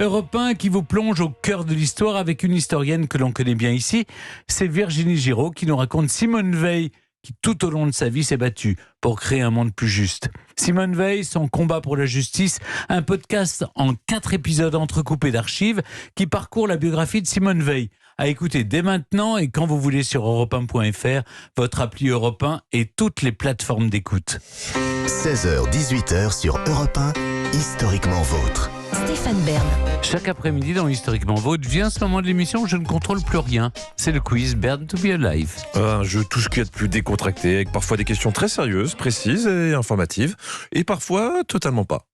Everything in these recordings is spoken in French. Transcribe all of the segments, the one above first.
Europe 1 qui vous plonge au cœur de l'histoire avec une historienne que l'on connaît bien ici. C'est Virginie Giraud qui nous raconte Simone Veil, qui tout au long de sa vie s'est battue pour créer un monde plus juste. Simone Veil, son combat pour la justice, un podcast en 4 épisodes entrecoupés d'archives qui parcourt la biographie de Simone Veil. À écouter dès maintenant et quand vous voulez sur europe1.fr, votre appli Europe 1 et toutes les plateformes d'écoute. 16h-18h sur Europe 1, historiquement vôtre. Stéphane Bern. Chaque après-midi dans Historiquement Vôtre vient ce moment de l'émission où je ne contrôle plus rien. C'est le quiz Bern to be alive. Un jeu tout ce qu'il y a de plus décontracté, avec parfois des questions très sérieuses, précises et informatives, et parfois totalement pas.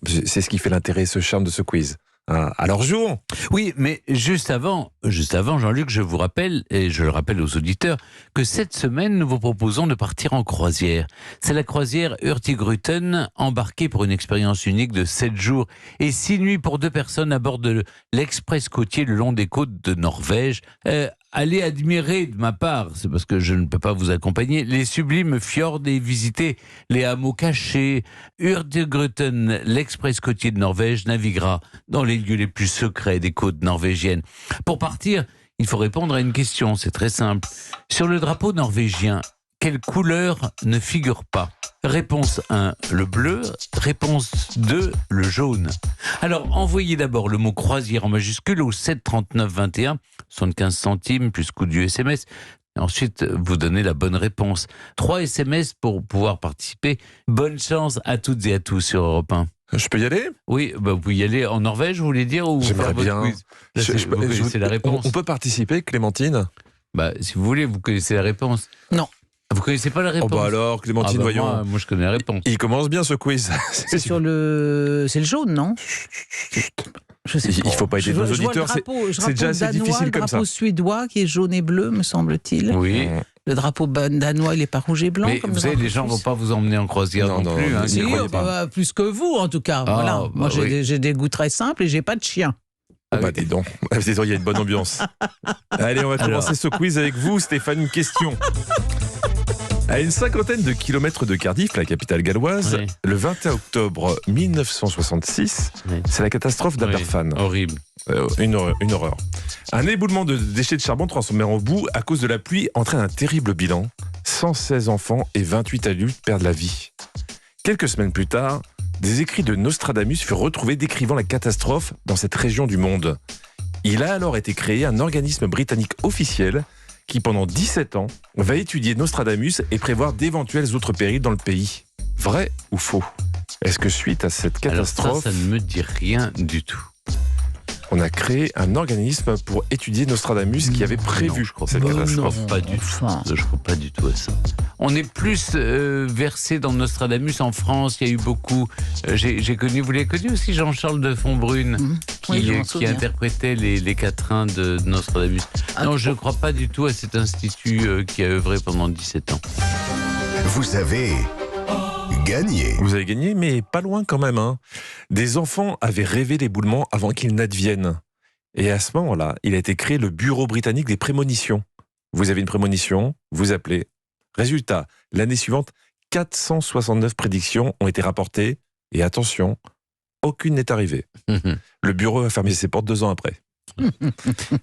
C'est ce qui fait l'intérêt, ce charme de ce quiz. Alors jouons. Oui, mais juste avant, Jean-Luc, je vous rappelle, et je le rappelle aux auditeurs, que cette semaine, nous vous proposons de partir en croisière. C'est la croisière Hurtigruten, embarquée pour une expérience unique de 7 jours et 6 nuits pour 2 personnes à bord de l'express côtier le long des côtes de Norvège. Allez admirer de ma part, c'est parce que je ne peux pas vous accompagner, les sublimes fjords et visiter les hameaux cachés. Hurtigruten, l'express côtier de Norvège, naviguera dans les lieux les plus secrets des côtes norvégiennes. Pour partir, il faut répondre à une question, c'est très simple. Sur le drapeau norvégien, quelle couleur ne figure pas ? Réponse 1, le bleu. Réponse 2, le jaune. Alors, envoyez d'abord le mot croisière en majuscule au 7 39 21, 75 centimes plus coût du SMS. Et ensuite, vous donnez la bonne réponse. 3 SMS pour pouvoir participer. Bonne chance à toutes et à tous sur Europe 1. Je peux y aller ? Oui, vous pouvez y aller en Norvège, vous voulez dire, ou J'aimerais faire votre bien. quiz. Là, vous connaissez la réponse. On peut participer, Clémentine ? Si vous voulez, vous connaissez la réponse. Non. Vous connaissez pas la réponse ? Alors, Clémentine, voyons. Moi, je connais la réponse. Il commence bien ce quiz. C'est sur le... C'est le jaune, non ? Je sais pas. Il ne faut pas aider nos auditeurs. C'est déjà assez difficile comme ça. Le drapeau suédois qui est jaune et bleu, me semble-t-il. Oui. Le drapeau danois, il n'est pas rouge et blanc. Mais comme vous savez, les gens ne vont pas vous emmener en croisière non plus. Non, Si, n'y croyez pas. plus que vous, en tout cas. Voilà. Moi, j'ai des goûts très simples et j'ai pas de chien. Dis donc. Il y a une bonne ambiance. Allez, on va commencer ce quiz avec vous, Stéphane. Une question. À une 50aine de kilomètres de Cardiff, la capitale galloise, le 21 octobre 1966, c'est la catastrophe d'Aberfan. Horrible. Une horreur. Un éboulement de déchets de charbon transformé en boue à cause de la pluie entraîne un terrible bilan. 116 enfants et 28 adultes perdent la vie. Quelques semaines plus tard, des écrits de Nostradamus furent retrouvés décrivant la catastrophe dans cette région du monde. Il a alors été créé un organisme britannique officiel qui, pendant 17 ans, va étudier Nostradamus et prévoir d'éventuels autres périls dans le pays. Vrai ou faux ? Est-ce que suite à cette catastrophe... Alors ça ne me dit rien du tout. On a créé un organisme pour étudier Nostradamus qui avait prévu cette catastrophe. Je crois pas du tout à ça. On est plus versé dans Nostradamus en France. Il y a eu beaucoup. J'ai connu, vous l'avez connu aussi, Jean-Charles de Fontbrune, qui interprétait les quatrains de Nostradamus. Non, je ne crois pas du tout à cet institut qui a œuvré pendant 17 ans. Vous avez gagné. Vous avez gagné, mais pas loin quand même. Des enfants avaient rêvé l'éboulement avant qu'il n'advienne. Et à ce moment-là, il a été créé le Bureau britannique des prémonitions. Vous avez une prémonition, vous appelez. Résultat, l'année suivante, 469 prédictions ont été rapportées. Et attention, aucune n'est arrivée. Le bureau a fermé ses portes 2 ans après.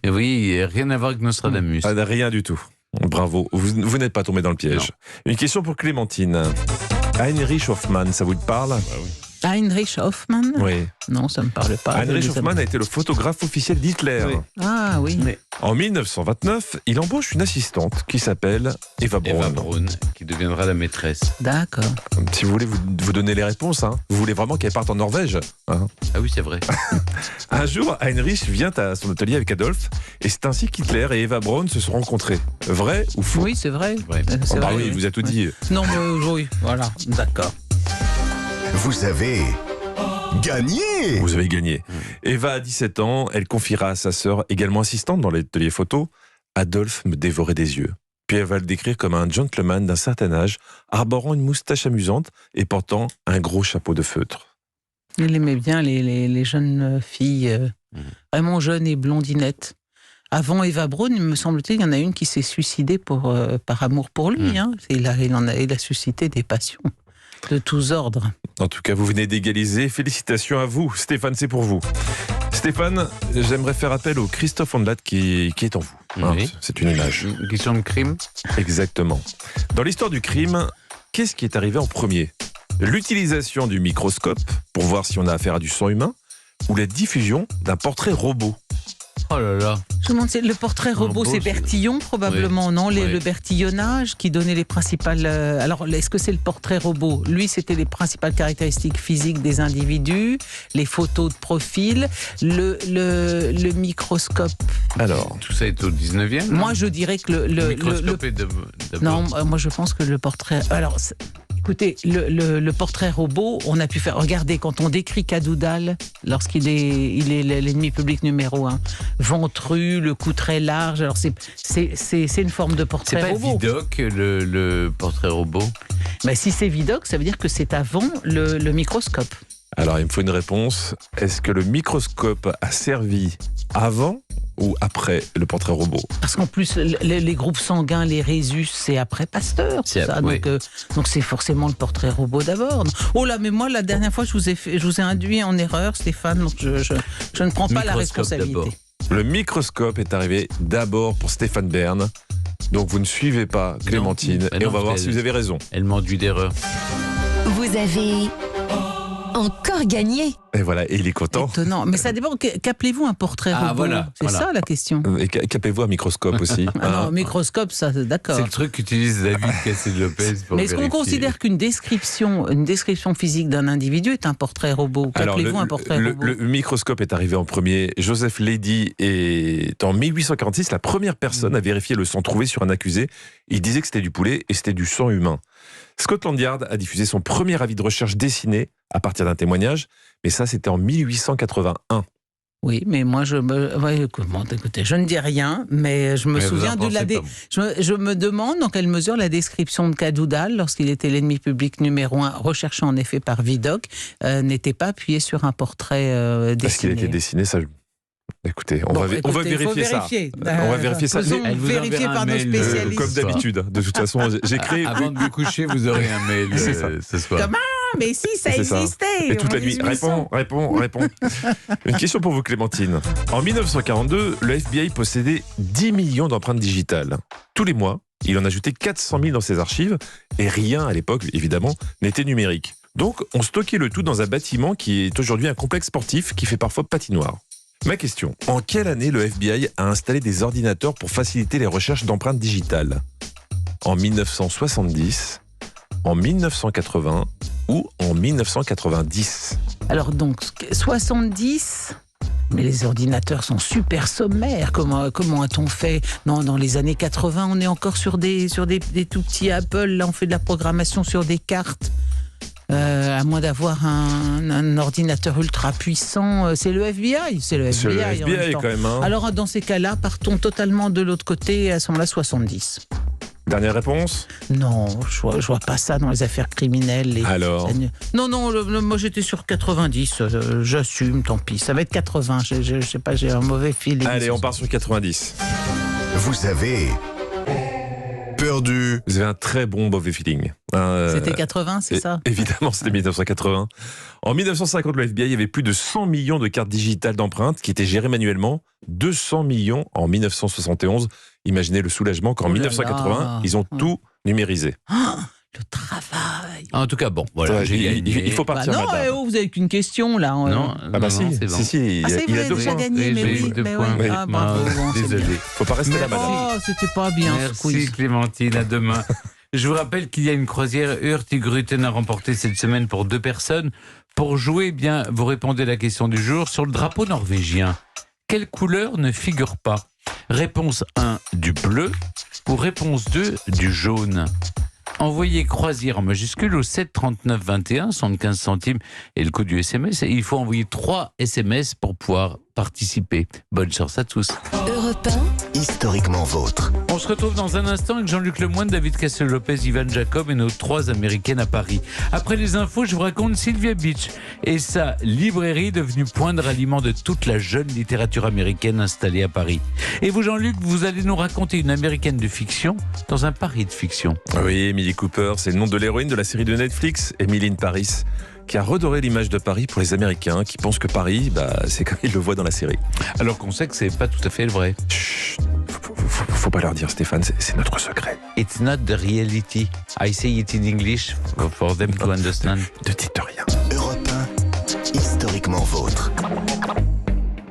Et oui, rien à voir avec Nostradamus. Rien du tout. Bravo, vous n'êtes pas tombé dans le piège. Non. Une question pour Clémentine. Heinrich Hoffmann, ça vous parle ? Oui. Heinrich Hoffmann ? Oui. Non, ça ne me parle pas. Heinrich Hoffmann a été le photographe officiel d'Hitler. Oui. Ah oui. Mais en 1929, il embauche une assistante qui s'appelle Eva Braun. Eva Braun, qui deviendra la maîtresse. D'accord. Si vous voulez vous donner les réponses, vous voulez vraiment qu'elle parte en Norvège. Ah oui, c'est vrai. Un jour, Heinrich vient à son atelier avec Adolphe, et c'est ainsi qu'Hitler et Eva Braun se sont rencontrés. Vrai ou faux ? Oui, c'est vrai. C'est vrai. Oui, vous a tout dit. Non, mais oui, voilà, d'accord. Vous avez gagné. Vous avez gagné. Eva a 17 ans, elle confiera à sa sœur, également assistante dans l'atelier photo, Adolphe me dévorait des yeux. Puis elle va le décrire comme un gentleman d'un certain âge, arborant une moustache amusante et portant un gros chapeau de feutre. Il aimait bien les jeunes filles, vraiment jeunes et blondinettes. Avant Eva Braun, me semble-t-il, il y en a une qui s'est suicidée par amour pour lui. Il a suscité des passions de tous ordres. En tout cas, vous venez d'égaliser. Félicitations à vous. Stéphane, c'est pour vous. Stéphane, j'aimerais faire appel au Christophe Ondelat qui est en vous. Oui. C'est une image. Une question de crime. Exactement. Dans l'histoire du crime, qu'est-ce qui est arrivé en premier ? L'utilisation du microscope pour voir si on a affaire à du sang humain ou la diffusion d'un portrait robot ? Oh là là. Je me demande, le portrait robot, c'est Bertillon probablement, non Oui. Le bertillonnage qui donnait les principales... Alors, est-ce que c'est le portrait robot ? Lui, c'était les principales caractéristiques physiques des individus, les photos de profil, le microscope. Alors, Tout ça est au 19e. Moi, je dirais que le microscope est d'abord. Non, moi je pense que le portrait... Alors, écoutez, le portrait robot, on a pu faire... Regardez, quand on décrit Cadoudal, lorsqu'il est l'ennemi public numéro 1, ventru, le cou très large, alors c'est une forme de C'est portrait pas robot. Vidocq, le portrait robot. Mais si c'est Vidocq, ça veut dire que c'est avant le microscope. il me faut une réponse. Est-ce que le microscope a servi avant ou après le portrait robot ? Parce qu'en plus, les groupes sanguins, les Rhésus, c'est après Pasteur. C'est Ça. oui. Donc c'est forcément le portrait robot d'abord. Oh là, mais moi, la dernière fois, je vous ai induit en erreur, Stéphane, donc je ne prends pas la Microscope responsabilité. d'abord. Le microscope est arrivé d'abord pour Stéphane Bern. Donc vous ne suivez pas Clémentine. Non, et on va non, voir elle- si vous avez raison. Elle m'enduit d'erreur. Vous avez encore gagné. Et voilà, et il est content. Étonnant. Mais ça dépend. Qu'appelez-vous un portrait Ah, robot ? voilà, C'est voilà. ça la question. Et capez-vous un microscope aussi. Ah non, microscope, ça, d'accord. C'est le truc qu'utilise David Cassel-Lopez pour Mais est-ce qu'on vérifier. considère qu'une description physique d'un individu est un portrait robot ? Alors, Qu'appelez-vous un portrait robot ? le microscope est arrivé en premier. Joseph Leidy est en 1846 la première personne à vérifier le sang trouvé sur un accusé. Il disait que c'était du poulet et c'était du sang humain. Scotland Yard a diffusé son premier avis de recherche dessiné à partir d'un témoignage, mais ça c'était en 1881. Oui, mais moi, écoutez, je ne dis rien, mais je me Mais vous souviens en de la... pensez pas. Je me demande dans quelle mesure la description de Cadoudal, lorsqu'il était l'ennemi public numéro 1, recherché en effet par Vidocq, n'était pas appuyé sur un portrait Est-ce qu'il a dessiné. été dessiné ça... Écoutez, on va Écoutez, vérifier faut ça. vérifier. On va vérifier ça. Faisons Elle vous vérifier enverra par un nos mail, spécialistes. Comme d'habitude. De toute façon, j'ai créé... Avant de vous coucher, vous aurez un mail C'est ça. ce soir. Comment mais si, ça C'est ça. existait. Et toute en la nuit. 1800. Réponds. Une question pour vous, Clémentine. En 1942, le FBI possédait 10 millions d'empreintes digitales. Tous les mois, il en ajoutait 400 000 dans ses archives. Et rien, à l'époque, évidemment, n'était numérique. Donc, on stockait le tout dans un bâtiment qui est aujourd'hui un complexe sportif qui fait parfois patinoire. Ma question, en quelle année le FBI a installé des ordinateurs pour faciliter les recherches d'empreintes digitales ? En 1970, en 1980 ou en 1990 ? Alors donc, 70... Mais les ordinateurs sont super sommaires. Comment a-t-on fait ? Non, dans les années 80, on est encore sur des tout petits Apple. Là, on fait de la programmation sur des cartes. À moins d'avoir un ordinateur ultra puissant. C'est le FBI. C'est le C'est le FBI, en même FBI temps. quand même. Hein. Alors, dans ces cas-là, partons totalement de l'autre côté. À ce moment-là, 70. Dernière réponse ? Non, je vois pas ça dans les affaires criminelles. Alors ? Non, moi j'étais sur 90, j'assume, tant pis. Ça va être 80, je sais pas, j'ai un mauvais feeling. Allez, on part sur 90. Vous avez perdu. Vous avez un très bon mauvais feeling. C'était 80, c'est ça ? Évidemment, c'était 1980. En 1950, le FBI avait plus de 100 millions de cartes digitales d'empreintes qui étaient gérées manuellement. 200 millions en 1971. Imaginez le soulagement qu'en Oh là 1980, là. ils ont tout numérisé. Ah, le travail. En tout cas, bon, voilà, Ouais, j'ai gagné. il faut partir, non, madame. vous avez qu'une question là. Non, Ah bah non, si, c'est bon. si, Ah, c'est il vrai, a 2 déjà points. gagné, mais j'ai oui. eu 2 mais points. oui. Ah, bravo, bon, c'est Désolé. bien. Faut pas rester là, madame. Oh, c'était pas bien ce Merci quiz. Clémentine, à demain. Je vous rappelle qu'il y a une croisière Hurtigruten à remporter cette semaine pour 2 personnes. Pour jouer, eh bien, vous répondez à la question du jour sur le drapeau norvégien. Quelle couleur ne figure pas ? Réponse 1, du bleu, ou réponse 2, du jaune. Envoyez croisière en majuscule au 7 39 21, 75 centimes et le code du SMS. Et il faut envoyer 3 SMS pour pouvoir participer. Bonne chance à tous. Europe Historiquement vôtre. On se retrouve dans un instant avec Jean-Luc Lemoyne, David Cassel-Lopez, Ivan Jacob et nos 3 Américaines à Paris. Après les infos, je vous raconte Sylvia Beach et sa librairie devenue point de ralliement de toute la jeune littérature américaine installée à Paris. Et vous, Jean-Luc, vous allez nous raconter une américaine de fiction dans un Paris de fiction. Oui, Emily Cooper, c'est le nom de l'héroïne de la série de Netflix, Emily in Paris. qui a redoré l'image de Paris pour les Américains qui pensent que Paris, c'est comme ils le voient dans la série. Alors qu'on sait que c'est pas tout à fait le vrai. Chut, faut pas leur dire, Stéphane, c'est notre secret. It's not the reality. I say it in English for them to understand. Ne dites rien.